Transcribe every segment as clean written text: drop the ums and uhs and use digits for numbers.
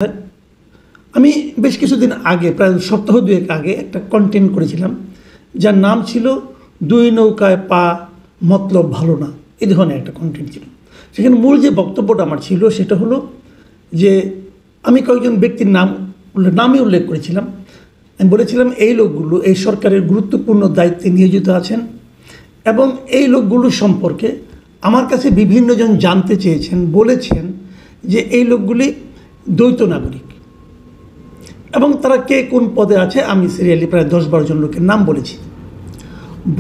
আমি বেশ কিছুদিন আগে প্রায় সপ্তাহ দুয়েক আগে একটা কন্টেন্ট করেছিলাম যার নাম ছিল দুই নৌকায় পা মতলব ভালো না, এই ধরনের একটা কন্টেন্ট ছিল। সেখানে মূল যে বক্তব্যটা আমার ছিল সেটা হলো যে আমি কয়েকজন ব্যক্তির নামই উল্লেখ করেছিলাম। আমি বলেছিলাম এই লোকগুলো এই সরকারের গুরুত্বপূর্ণ দায়িত্বে নিয়োজিত আছেন এবং এই লোকগুলো সম্পর্কে আমার কাছে বিভিন্নজন জানতে চেয়েছেন, বলেছেন যে এই লোকগুলি দ্বৈত নাগরিক এবং তারা কে কোন পদে আছে আমি সিরিয়ালি প্রায় 10-12 জন লোকের নাম বলেছি।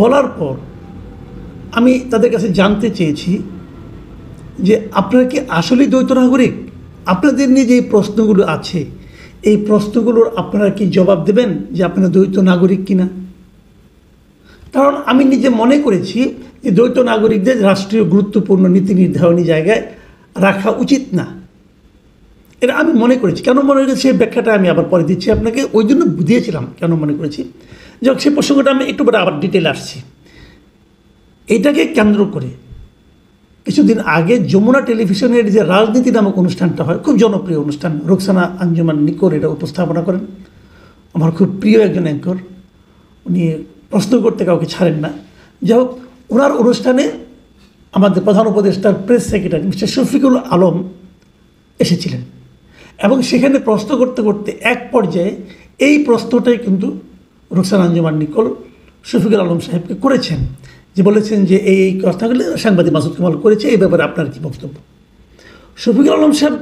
বলার পর আমি তাদের কাছে জানতে চেয়েছি যে আপনারা কি আসলেই দ্বৈত নাগরিক? আপনাদের নিয়ে যে প্রশ্নগুলো আছে এই প্রশ্নগুলোর আপনারা কি জবাব দেবেন যে আপনারা দ্বৈত নাগরিক কিনা? কারণ আমি নিজে মনে করেছি যে দ্বৈত নাগরিকদের রাষ্ট্রীয় গুরুত্বপূর্ণ নীতি নির্ধারণী জায়গায় রাখা উচিত না। এটা আমি মনে করেছি। কেন মনে করেছি সেই ব্যাখ্যাটা আমি আবার পরে দিচ্ছি আপনাকে, ওই জন্য বুঝিয়েছিলাম কেন মনে করেছি। যখন সেই প্রসঙ্গটা আমি একটু পরে আবার ডিটেল আসছি। এইটাকে কেন্দ্র করে কিছুদিন আগে যমুনা টেলিভিশনের যে রাজনীতি নামক অনুষ্ঠানটা হয়, খুব জনপ্রিয় অনুষ্ঠান, রোকসানা আঞ্জুমান নিকোর এটা উপস্থাপনা করেন। আমার খুব প্রিয় একজন অ্যাঙ্কর, উনি প্রশ্ন করতে কাউকে ছাড়েন না। যাই হোক, ওনার অনুষ্ঠানে আমাদের প্রধান উপদেষ্টার press secretary mister Shafiqul Alam এসেছিলেন এবং সেখানে প্রশ্ন করতে করতে এক পর্যায়ে এই প্রশ্নটাই কিন্তু রোকসানা আঞ্জুমান নিকোল শফিকুল আলম সাহেবকে করেছেন, যে বলেছেন যে এই কথাগুলো সাংবাদিক মাসুদ কামাল করেছে, এই ব্যাপারে আপনার কী বক্তব্য? শফিকুল আলম সাহেব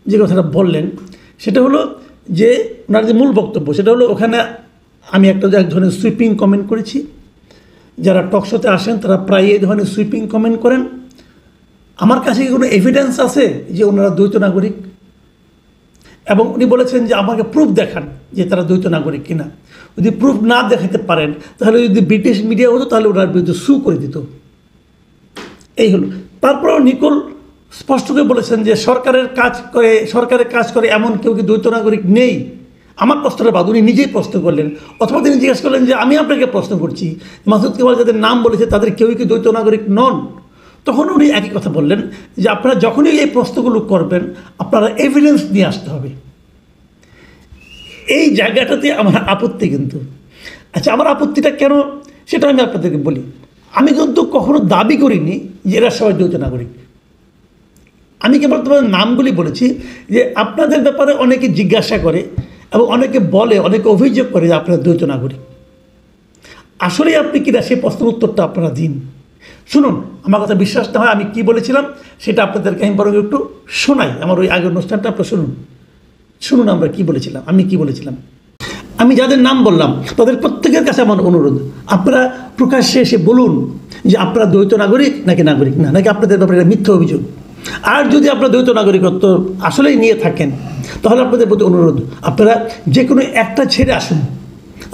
যে কথাটা বললেন সেটা হলো যে ওনার যে মূল বক্তব্য সেটা হলো ওখানে আমি এক ধরনের সুইপিং কমেন্ট করেছি। যারা টকশোতে আসেন তারা প্রায় এই ধরনের সুইপিং কমেন্ট করেন। আমার কাছে কোনো এভিডেন্স আছে যে ওনারা দ্বৈত নাগরিক? এবং উনি বলেছেন যে আমাকে প্রুফ দেখান যে তারা দ্বৈত নাগরিক কিনা। যদি প্রুফ না দেখাতে পারেন তাহলে যদি ব্রিটিশ মিডিয়া হতো তাহলে ওনার বিরুদ্ধে সু করে দিত। এই হলো। তারপরেও নিকোল স্পষ্ট করে বলেছেন যে সরকারের কাজ করে এমন কেউ কি দ্বৈত নাগরিক নেই? আমার প্রশ্নটা বাদ উনি নিজেই প্রশ্ন করলেন, অথবা তিনি জিজ্ঞেস করলেন যে আমি আপনাকে প্রশ্ন করছি মাসুদ কামাল যাদের নাম বলেছে তাদের কেউই কি দ্বৈত নাগরিক নন? তখন উনি একই কথা বললেন যে আপনারা যখনই এই প্রশ্নগুলো করবেন আপনারা এভিডেন্স নিয়ে আসতে হবে। এই জায়গাটাতে আমার আপত্তি কিন্তু। আচ্ছা, আমার আপত্তিটা কেন সেটা আমি আপনাদেরকে বলি। আমি কিন্তু কখনো দাবি করিনি যে এরা সবাই দ্বৈত নাগরিক। আমি কেবল তোমাদের নামগুলি বলেছি যে আপনাদের ব্যাপারে অনেকে জিজ্ঞাসা করে এবং অনেকে বলে, অনেকে অভিযোগ করে যে আপনারা দ্বৈত নাগরিক। আসলেই আপনি কিনা সেই প্রশ্নের উত্তরটা আপনারা দিন। শুনুন, আমার কথা বিশ্বাস না হয় আমি কি বলেছিলাম সেটা আপনাদেরকে আমি বরং একটু শোনাই। আমার ওই আগের অনুষ্ঠানটা আপনারা শুনুন আমরা কি বলেছিলাম, আমি কি বলেছিলাম। আমি যাদের নাম বললাম তাদের প্রত্যেকের কাছে আমার অনুরোধ, আপনারা প্রকাশ্যে এসে বলুন যে আপনারা দ্বৈত নাগরিক নাকি নাগরিক না, নাকি আপনাদের ব্যাপারে এটা মিথ্যা অভিযোগ। আর যদি আপনারা দ্বৈত নাগরিকত্ব আসলেই নিয়ে থাকেন তাহলে আপনাদের প্রতি অনুরোধ, আপনারা যে কোনো একটা ছেড়ে আসুন।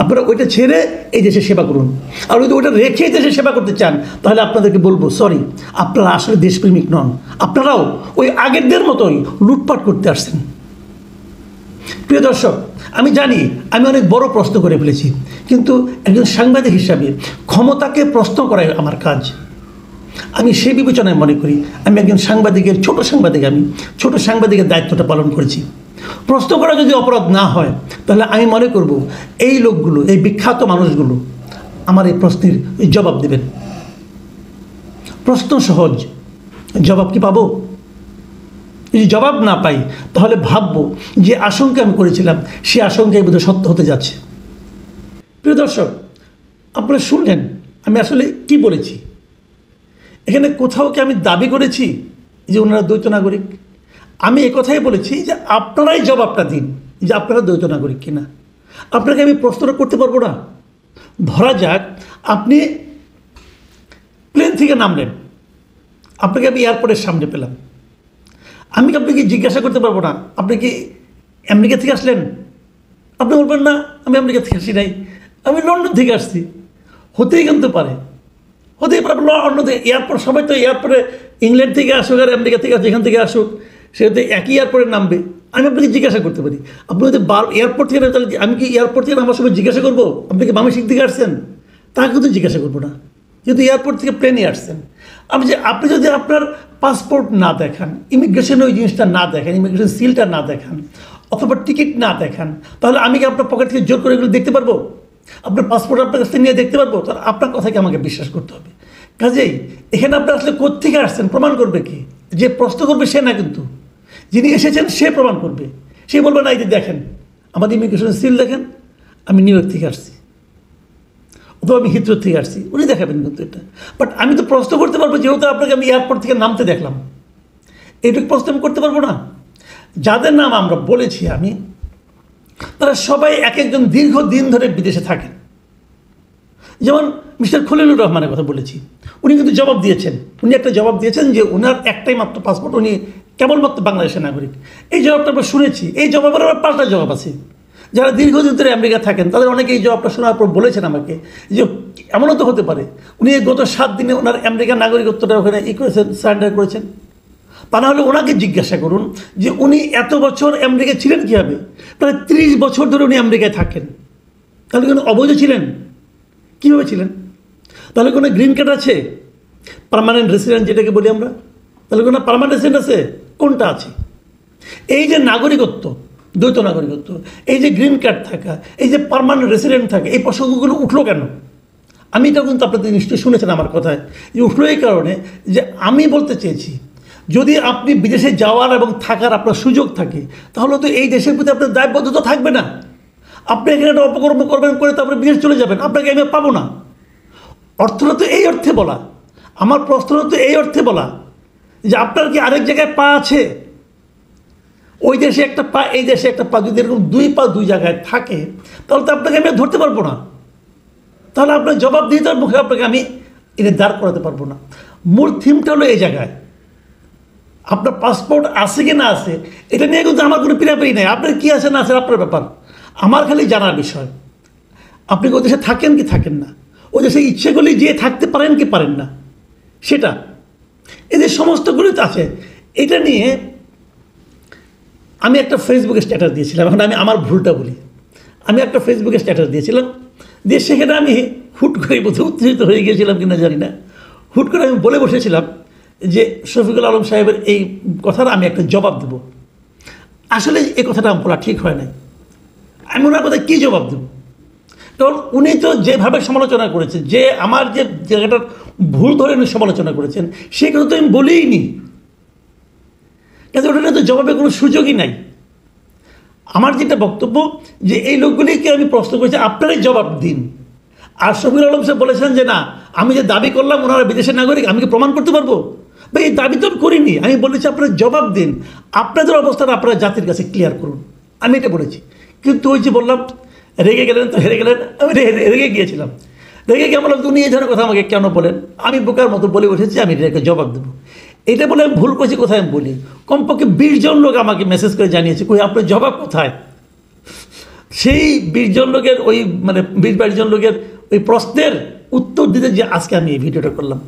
আপনারা ওইটা ছেড়ে এই দেশে সেবা করুন। আর যদি ওইটা রেখে দেশে সেবা করতে চান তাহলে আপনাদেরকে বলবো সরি, আপনারা আসলে দেশপ্রেমিক নন। আপনারাও ওই আগেরদের মতোই লুটপাট করতে আসছেন। প্রিয় দর্শক, আমি জানি আমি অনেক বড় প্রশ্ন করে ফেলেছি, কিন্তু একজন সাংবাদিক হিসাবে ক্ষমতাকে প্রশ্ন করাই আমার কাজ। আমি সেই বিবেচনায় মনে করি আমি একজন ছোট সাংবাদিকের দায়িত্বটা পালন করেছি। প্রশ্ন করা যদি অপরাধ না হয় তাহলে আমি মনে করব এই লোকগুলো, এই বিখ্যাত মানুষগুলো আমার এই প্রশ্নের জবাব দেবেন। প্রশ্ন সহজ, জবাব কি পাবো? যদি জবাব না পাই তাহলে ভাববো যে আশঙ্কা আমি করেছিলাম সে আশঙ্কাই বোধহয় সত্য হতে যাচ্ছে। প্রিয় দর্শক, আপনারা শুনলেন আমি আসলে কি বলেছি। এখানে কোথাও কি আমি দাবি করেছি যে ওনারা দ্বৈত নাগরিক? আমি একথাই বলেছি যে আপনারাই জবাবটা দিন যে আপনারা দ্বৈত নাগরিক কিনা। আপনাকে আমি প্রশ্নটা করতে পারবো না। ধরা যাক আপনি প্লেন থেকে নামলেন, আপনাকে আমি এয়ারপোর্টের সামনে পেলাম, আমি কি আপনাকে জিজ্ঞাসা করতে পারবো না আপনি কি আমেরিকা থেকে আসলেন? আপনি বলবেন না আমি আমেরিকা থেকে আসি নাই, আমি লন্ডন থেকে আসছি। হতেই কিন্তু পারে অন্য এয়ারপোর্ট, সবাই তো এয়ারপোর্টে ইংল্যান্ড থেকে আসুক আর আমেরিকা থেকে যেখান থেকে আসুক সে হয়তো একই এয়ারপোর্টে নামবে। আমি আপনাকে জিজ্ঞাসা করতে পারি, আপনি যদি এয়ারপোর্ট থেকে তাহলে আমি কি এয়ারপোর্ট থেকে আমার সময় জিজ্ঞাসা করবো আপনি কি বাংলাদেশ থেকে আসছেন? তাকে কিন্তু জিজ্ঞাসা করবো না, যেহেতু এয়ারপোর্ট থেকে প্লেনে আসছেন। আপনি যদি আপনার পাসপোর্ট না দেখান, ইমিগ্রেশন ওই জিনিসটা না দেখান, ইমিগ্রেশন সিলটা না দেখান, অথবা টিকিট না দেখান, তাহলে আমি কি আপনার পকেট থেকে জোর করে এগুলো দেখতে পারবো? আপনার পাসপোর্ট আপনার কাছ থেকে নিয়ে দেখতে পারবো? তাহলে আপনার কথাকে আমাকে বিশ্বাস করতে হবে। কাজেই এখানে আপনার আসলে কোত্থেকে আসছেন প্রমাণ করবে কি? যে প্রশ্ন করবে সে না, কিন্তু যিনি এসেছেন সে প্রমাণ করবে। সে বলবে না, এই যে দেখেন আমাদের ইমিগ্রেশন সিল দেখেন, আমি নিউ ইয়র্ক থেকে আসছি, অথবা আমি হিথ্রো থেকে আসছি, উনি দেখাবেন কিন্তু এটা। বাট আমি তো প্রশ্ন করতে পারবো, যেহেতু আপনাকে আমি এয়ারপোর্ট থেকে নামতে দেখলাম, এইটুকু প্রশ্ন আমি করতে পারবো না? যাদের নাম আমরা বলেছি আমি, তারা সবাই এক একজন দীর্ঘদিন ধরে বিদেশে থাকেন। যেমন মিস্টার খলিলুর রহমানের কথা বলেছি, উনি কিন্তু জবাব দিয়েছেন, উনি একটা জবাব দিয়েছেন যে ওনার একটাই মাত্র পাসপোর্ট, উনি কেবলমাত্র বাংলাদেশের নাগরিক। এই জবাবটা আমরা শুনেছি, এই জবাবের আবার পাল্টা জবাব আছে। যারা দীর্ঘদিন ধরে আমেরিকা থাকেন তাদের অনেকে এই জবাবটা শোনার পর বলেছেন আমাকে যে এমনও তো হতে পারে উনি গত 7 দিনে ওনার আমেরিকার নাগরিকত্বটা ওখানে করেছেন, সারেন্ডার করেছেন। তা না হলে ওনাকে জিজ্ঞাসা করুন যে উনি এত বছর আমেরিকায় ছিলেন কীভাবে? প্রায় 30 বছর ধরে উনি আমেরিকায় থাকেন, তাহলে কোনো অবৈধ ছিলেন? কীভাবে ছিলেন? তাহলে কোনো গ্রিন কার্ড আছে? পার্মানেন্ট রেসিডেন্ট যেটাকে বলি আমরা, তাহলে কোনো পার্মানেন্ট রেসিডেন্ট আছে? কোনটা আছে? এই যে নাগরিকত্ব, দ্বৈত নাগরিকত্ব, এই যে গ্রিন কার্ড থাকা, এই যে পার্মানেন্ট রেসিডেন্ট থাকা, এই প্রসঙ্গগুলো উঠলো কেন? আমি এটা কিন্তু আপনাদের নিশ্চয়ই শুনেছেন আমার কথায়, যে উঠলো এই কারণে যে আমি বলতে চেয়েছি যদি আপনি বিদেশে যাওয়ার এবং থাকার আপনার সুযোগ থাকে, তাহলে তো এই দেশের প্রতি আপনার দায়বদ্ধতা থাকবে না। আপনি এখানে একটা অপকর্ম করবেন, করে তারপরে বিদেশ চলে যাবেন, আপনাকে আমি পাবো না। অর্থটা তো এই অর্থে বলা, আমার প্রশ্নটা তো এই অর্থে বলা যে আপনার কি আরেক জায়গায় পা আছে? ওই দেশে একটা পা, এই দেশে একটা পা, যদি এরকম 2 পা 2 জায়গায় থাকে, তাহলে তো আপনাকে আমি ধরতে পারবো না। তাহলে আপনার জবাবদিহিতার মুখে আপনাকে আমি এনে দাঁড় করাতে পারবো না। মূল থিমটা হলো এই জায়গায়, আপনার পাসপোর্ট আছে কি না আছে এটা নিয়ে কিন্তু আমার কোনো পিড়াপিড়ি নেই। আপনার কী আছে না আছে আপনার ব্যাপার, আমার খালি জানার বিষয়। আপনি ওই দেশে থাকেন কি থাকেন না, ওই দেশে ইচ্ছে করলে যেয়ে থাকতে পারেন কি পারেন না, সেটা এদের সমস্তগুলো আছে। এটা নিয়ে আমি একটা ফেসবুকে স্ট্যাটাস দিয়েছিলাম। এখন আমি আমার ভুলটা বলি, আমি একটা ফেসবুকে স্ট্যাটাস দিয়েছিলাম, দিয়ে সেখানে আমি হুট করে বোধহয় উত্তেজিত হয়ে গিয়েছিলাম কিনা জানি না, হুট করে আমি বলে বসেছিলাম যে শফিকুল আলম সাহেবের এই কথার আমি একটা জবাব দেব। আসলে এই কথাটা আমার বলা ঠিক হয় নাই। আমি ওনার কথায় কী জবাব দেব? কারণ উনি তো যেভাবে সমালোচনা করেছেন, যে আমার যে জায়গাটার ভুল ধরে উনি সমালোচনা করেছেন, সেই কথা তো আমি বলিই নি। কিন্তু ওটা তো জবাবে কোনো সুযোগই নাই। আমার যেটা বক্তব্য যে এই লোকগুলিকে আমি প্রশ্ন করেছি, আপনারাই জবাব দিন। আর শফিকুল আলম সাহেব বলেছেন যে না, আমি যে দাবি করলাম ওনারা বিদেশের নাগরিক, আমি কি প্রমাণ করতে পারবো? বা এই দাবি তো আমি করিনি। আমি বলেছি আপনারা জবাব দিন, আপনাদের অবস্থাটা আপনারা জাতির কাছে ক্লিয়ার করুন, আমি এটা বলেছি। কিন্তু ওই যে বললাম রেগে গেলেন তো হেরে গেলেন, আমি রেগে গিয়েছিলাম। রেগে গিয়ে বললাম উনি এই ধরনের কথা আমাকে কেন বলেন? আমি বোকার মতো বলে উঠেছি, আমি এটাকে জবাব দেবো। এটা বলে আমি ভুল করেছি কোথায় আমি বলি। কমপক্ষে 20 জন লোক আমাকে মেসেজ করে জানিয়েছে কই আপনার জবাব কোথায়। সেই 20 জন লোকের ওই মানে 20-22 জন লোকের ওই প্রশ্নের উত্তর দিতে যে আজকে আমি এই ভিডিওটা করলাম,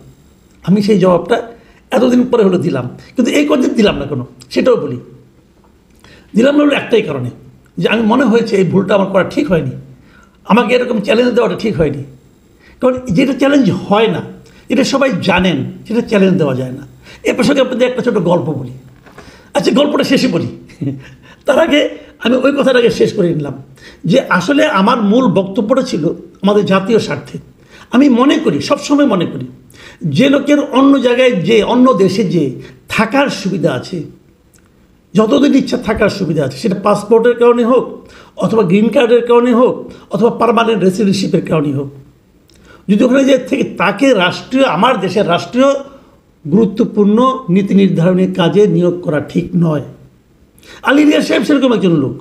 আমি সেই জবাবটা এতদিন পরে হলো দিলাম। কিন্তু এই কদিন দিলাম না কোনো, সেটাও বলি। দিলাম না হলো একটাই কারণে, যে আমি মনে হয়েছে এই ভুলটা আমার করা ঠিক হয়নি, আমাকে এরকম চ্যালেঞ্জ দেওয়াটা ঠিক হয়নি। কারণ যেটা চ্যালেঞ্জ হয় না, এটা সবাই জানেন, সেটা চ্যালেঞ্জ দেওয়া যায় না। এ প্রসঙ্গে আপনাদের একটা ছোটো গল্প বলি। আচ্ছা, গল্পটা শেষে বলি, তার আগে আমি ওই কথাটাকে শেষ করে নিলাম যে আসলে আমার মূল বক্তব্যটা ছিল আমাদের জাতীয় স্বার্থে। আমি মনে করি, সবসময় মনে করি, যে লোকের অন্য জায়গায় যে অন্য দেশে যে থাকার সুবিধা আছে, যতদিন ইচ্ছা থাকার সুবিধা আছে, সেটা পাসপোর্টের কারণে হোক, অথবা গ্রিন কার্ডের কারণে হোক, অথবা পার্মানেন্ট রেসিডেন্সিপের কারণে হোক, যদি ওখানে যে থেকে তাকে রাষ্ট্রীয়, আমার দেশের রাষ্ট্রীয় গুরুত্বপূর্ণ নীতি নির্ধারণের কাজে নিয়োগ করা ঠিক নয়। আলী রিয়াজ সাহেব সেরকম একজন লোক,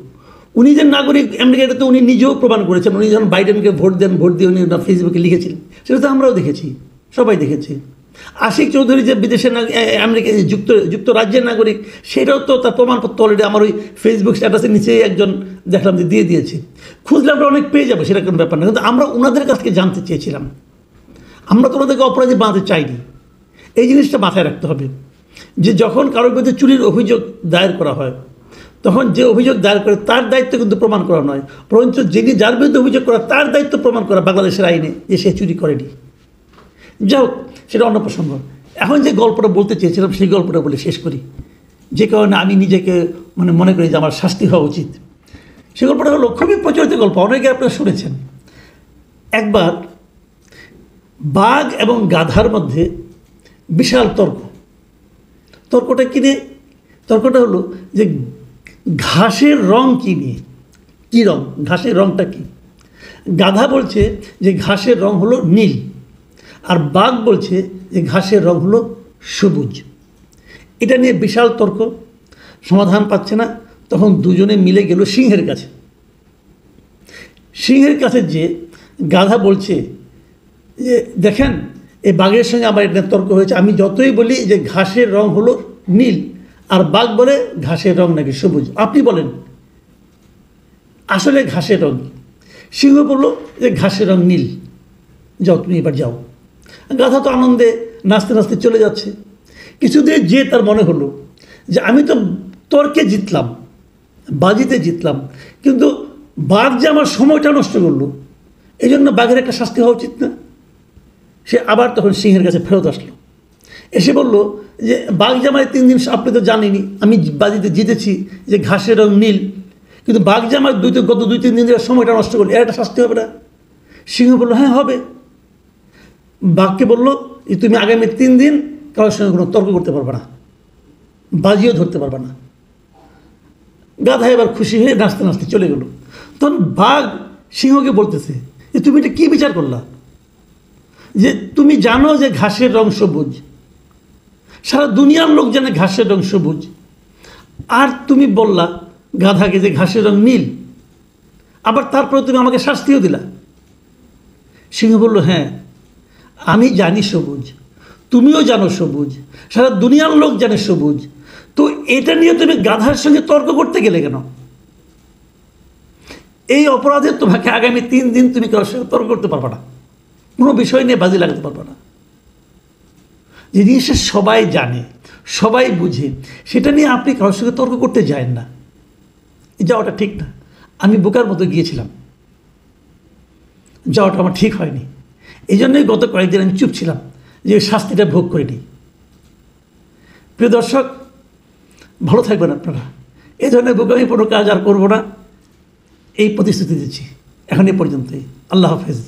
উনি যে নাগরিক আমেরিকাতে তো উনি নিজেও প্রমাণ করেছেন। উনি যখন বাইডেনকে ভোট দেন, ভোট দিয়ে উনি ফেসবুকে লিখেছিলেন, সেটা তো আমরাও দেখেছি, সবাই দেখেছি। আশিক চৌধুরী যে বিদেশের আমেরিকা যুক্তরাজ্যের নাগরিক, সেটাও তো তার প্রমাণপত্র অলরেডি আমার ওই ফেসবুক স্ট্যাটাসের নিচে একজন দেখলাম যে দিয়ে দিয়েছে। খুঁজলে আমরা অনেক পেয়ে যাবো, সেটা কোনো ব্যাপার না। কিন্তু আমরা ওনাদের কাছ থেকে জানতে চেয়েছিলাম, আমরা তো ওনাদেরকে অপরাধী বানাতে চাইনি। এই জিনিসটা মাথায় রাখতে হবে যে যখন কারোর বিরুদ্ধে চুরির অভিযোগ দায়ের করা হয়, তখন যে অভিযোগ দায়ের করে তার দায়িত্ব কিন্তু প্রমাণ করা নয়, বরঞ্চ যিনি যার বিরুদ্ধে অভিযোগ করা তার দায়িত্ব প্রমাণ করা বাংলাদেশের আইনে যে সে চুরি করেনি। যাই হোক, সেটা অন্য প্রসঙ্গ। এখন যে গল্পটা বলতে চেয়েছিলাম সেই গল্পটা বলে শেষ করি, যে কারণে আমি নিজেকে মনে করি যে আমার শাস্তি হওয়া উচিত। সে গল্পটা হলো খুবই প্রচলিত গল্প, অনেকে আপনারা শুনেছেন। একবার বাঘ এবং গাধার মধ্যে বিশাল তর্কটা কী নিয়ে? তর্কটা হলো যে ঘাসের রং কী নিয়ে, কী রং, ঘাসের রংটা কী। গাধা বলছে যে ঘাসের রং হলো নীল, আর বাঘ বলছে যে ঘাসের রং হলো সবুজ। এটা নিয়ে বিশাল তর্ক, সমাধান পাচ্ছে না। তখন দুজনে মিলে গেল সিংহের কাছে। সিংহের কাছে যে গাধা বলছে যে দেখেন, এই বাঘের সঙ্গে আমার এটা তর্ক হয়েছে, আমি যতই বলি যে ঘাসের রং হলো নীল, আর বাঘ বলে ঘাসের রং নাকি সবুজ, আপনি বলেন আসলে ঘাসের রং। সিংহ বলল যে ঘাসের রং নীল, যাও তুমি এবার যাও। গাধা তো আনন্দে নাচতে নাচতে চলে যাচ্ছে। কিছুদিন যে তার মনে হলো যে আমি তো তর্কে জিতলাম, বাজিতে জিতলাম, কিন্তু বাঘ যে আমার সময়টা নষ্ট করলো, এই জন্য বাঘের একটা শাস্তি হওয়া উচিত না। সে আবার তখন সিংহের কাছে ফেরত আসলো, এসে বলল যে বাঘ যে আমার 3 দিন, আপনি তো জানেনই আমি বাজিতে জিতেছি যে ঘাসের রং নীল, কিন্তু বাঘ যে আমার গত 2-3 দিন ধরে সময়টা নষ্ট করলো, এর একটা শাস্তি হবে না? সিংহ বলল হ্যাঁ হবে। বাঘকে বলল যে তুমি আগামী 3 দিন কারোর সঙ্গে কোনো তর্ক করতে পারবে না, বাজিও ধরতে পারবে না। গাধা এবার খুশি হয়ে নাচতে নাচতে চলে গেল। তখন বাঘ সিংহকে বলতেছে যে তুমি এটা কী বিচার করলা, যে তুমি জানো যে ঘাসের রং সবুজ, সারা দুনিয়ার লোক জানে ঘাসের রং সবুজ, আর তুমি বললা গাধাকে যে ঘাসের রং নীল, আবার তারপরে তুমি আমাকে শাস্তিও দিলা। সিংহ বলল হ্যাঁ আমি জানি সবুজ, তুমিও জানো সবুজ, সারা দুনিয়ার লোক জানে সবুজ, তো এটা নিয়ে তুমি গাধার সঙ্গে তর্ক করতে গেলে কেন? এই অপরাধে তোমাকে আগামী 3 দিন তুমি কারোর সঙ্গে তর্ক করতে পারবে না, কোনো বিষয় নিয়ে বাজি লাগাতে পারবে না। যে জিনিসটা সবাই জানে, সবাই বুঝে, সেটা নিয়ে আপনি কারোর সঙ্গে তর্ক করতে যায়েন না, যাওয়াটা ঠিক না। আমি বোকার মতো গিয়েছিলাম, যাওয়াটা আমার ঠিক হয়নি। এই জন্যই গত কয়েকদিন আমি চুপ ছিলাম, যে শাস্তিটা ভোগ করিনি। প্রিয় দর্শক, ভালো থাকবেন আপনারা। এই ধরনের বোকামি কোনো কাজ আর করবো না, এই প্রতিশ্রুতি দিচ্ছি। এখন এ পর্যন্তই। আল্লাহ হাফেজ।